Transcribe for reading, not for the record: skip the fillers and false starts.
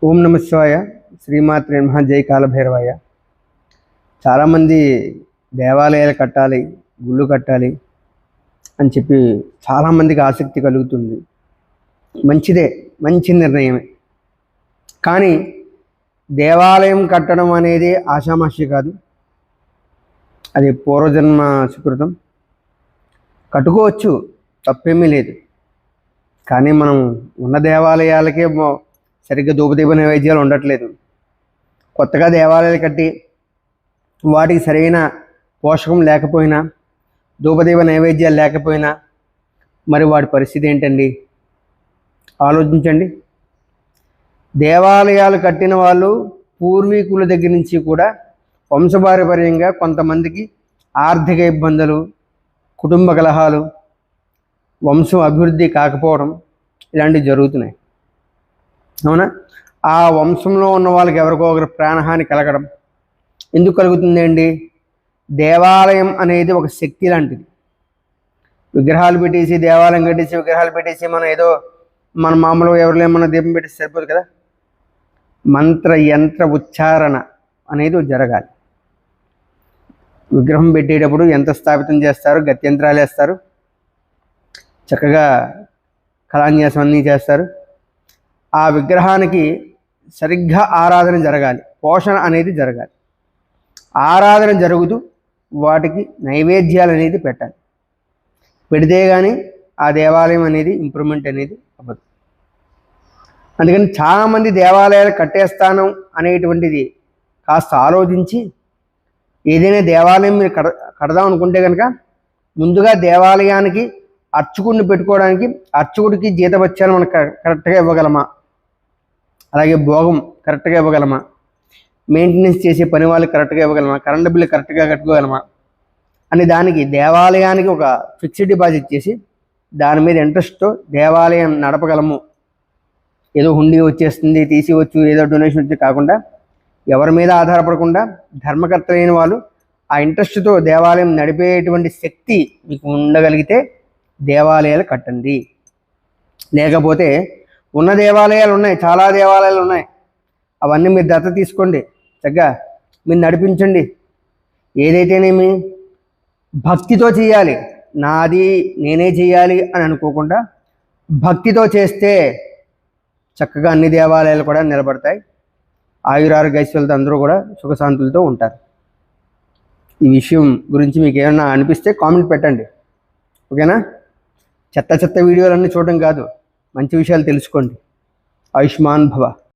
ఓం నమ శివాయ. శ్రీమాత్రే నమః. జై కాలభైరవాయ. చాలామంది దేవాలయాలు కట్టాలి, గుళ్ళు కట్టాలి అని చెప్పి చాలామందికి ఆసక్తి కలుగుతుంది. మంచిదే, మంచి నిర్ణయమే. కానీ దేవాలయం కట్టడం అనేది ఆషామాషి కాదు. అది పూర్వజన్మ సుకృతం. కట్టుకోవచ్చు, తప్పేమీ లేదు. కానీ మనం ఉన్న దేవాలయాలకే సరిగ్గా ధూపదీప నైవేద్యాలు ఉండట్లేదు. కొత్తగా దేవాలయాలు కట్టి వాటికి సరైన పోషకం లేకపోయినా, ధూపదీప నైవేద్యాలు లేకపోయినా మరి వాటి పరిస్థితి ఏంటండి? ఆలోచించండి. దేవాలయాలు కట్టిన వాళ్ళు పూర్వీకుల దగ్గర నుంచి కూడా వంశపారంపర్యంగా కొంతమందికి ఆర్థిక ఇబ్బందులు, కుటుంబ కలహాలు, వంశం అభివృద్ధి కాకపోవడం ఇలాంటివి జరుగుతున్నాయి. అవునా? ఆ వంశంలో ఉన్న వాళ్ళకి ఎవరికో ఒకరు ప్రాణహాని కలగడం ఎందుకు కలుగుతుంది అండి? దేవాలయం అనేది ఒక శక్తి లాంటిది. విగ్రహాలు పెట్టేసి, దేవాలయం కట్టేసి, విగ్రహాలు పెట్టేసి మనం ఏదో మన మామూలుగా ఎవరిలో ఏమన్నా దీపం పెట్టేసి సరిపోదు కదా. మంత్ర యంత్ర ఉచ్చారణ అనేది జరగాలి. విగ్రహం పెట్టేటప్పుడు ఎంత స్థాపితం చేస్తారు, గత్యంత్రాలు వేస్తారు, చక్కగా కళాన్యాసం అన్నీ చేస్తారు. ఆ విగ్రహానికి సరిగ్గా ఆరాధన జరగాలి, పోషణ అనేది జరగాలి. ఆరాధన జరుగుతూ వాటికి నైవేద్యాలు అనేది పెట్టాలి. పెడితే కానీ ఆ దేవాలయం అనేది ఇంప్రూవ్మెంట్ అనేది అవ్వదు. అందుకని చాలామంది దేవాలయాలు కట్టేస్తాను అనేటువంటిది కాస్త ఆలోచించి ఏదైనా దేవాలయం మీరు కడదాం అనుకుంటే కనుక ముందుగా దేవాలయానికి అర్చకుడిని పెట్టుకోవడానికి అర్చకుడికి జీతభత్యాలు మనం కరెక్ట్గా ఇవ్వగలమా, అలాగే భోగం కరెక్ట్గా ఇవ్వగలమా, మెయింటెనెన్స్ చేసే పని వాళ్ళకి కరెక్ట్గా ఇవ్వగలమా, కరెంటు బిల్లు కరెక్ట్గా కట్టుకోగలమా అని దానికి దేవాలయానికి ఒక ఫిక్స్డ్ డిపాజిట్ చేసి దాని మీద ఇంట్రెస్ట్తో దేవాలయం నడపగలము. ఏదో హుండీ వచ్చేస్తుంది తీసివచ్చు, ఏదో డొనేషన్ వచ్చి కాకుండా ఎవరి మీద ఆధారపడకుండా ధర్మకర్త అయిన వాళ్ళు ఆ ఇంట్రెస్ట్తో దేవాలయం నడిపేటువంటి శక్తి మీకు ఉండగలిగితే దేవాలయాలు కట్టండి. లేకపోతే ఉన్న దేవాలయాలు ఉన్నాయి, చాలా దేవాలయాలు ఉన్నాయి, అవన్నీ మీరు దత్త తీసుకోండి, చక్కగా మీరు నడిపించండి. ఏదైతేనేమి భక్తితో చేయాలి. నాది నేనే చేయాలి అని అనుకోకుండా భక్తితో చేస్తే చక్కగా అన్ని దేవాలయాలు కూడా నిలబడతాయి. ఆయురారోగ్యశ్వలతో అందరూ కూడా సుఖశాంతులతో ఉంటారు. ఈ విషయం గురించి మీకు ఏమన్నా అనిపిస్తే కామెంట్ పెట్టండి, ఓకేనా? చెత్త వీడియోలన్నీ చూడడం కాదు, మంచి విషయాలు తెలుసుకోండి. ఆయుష్మాన్ భవ.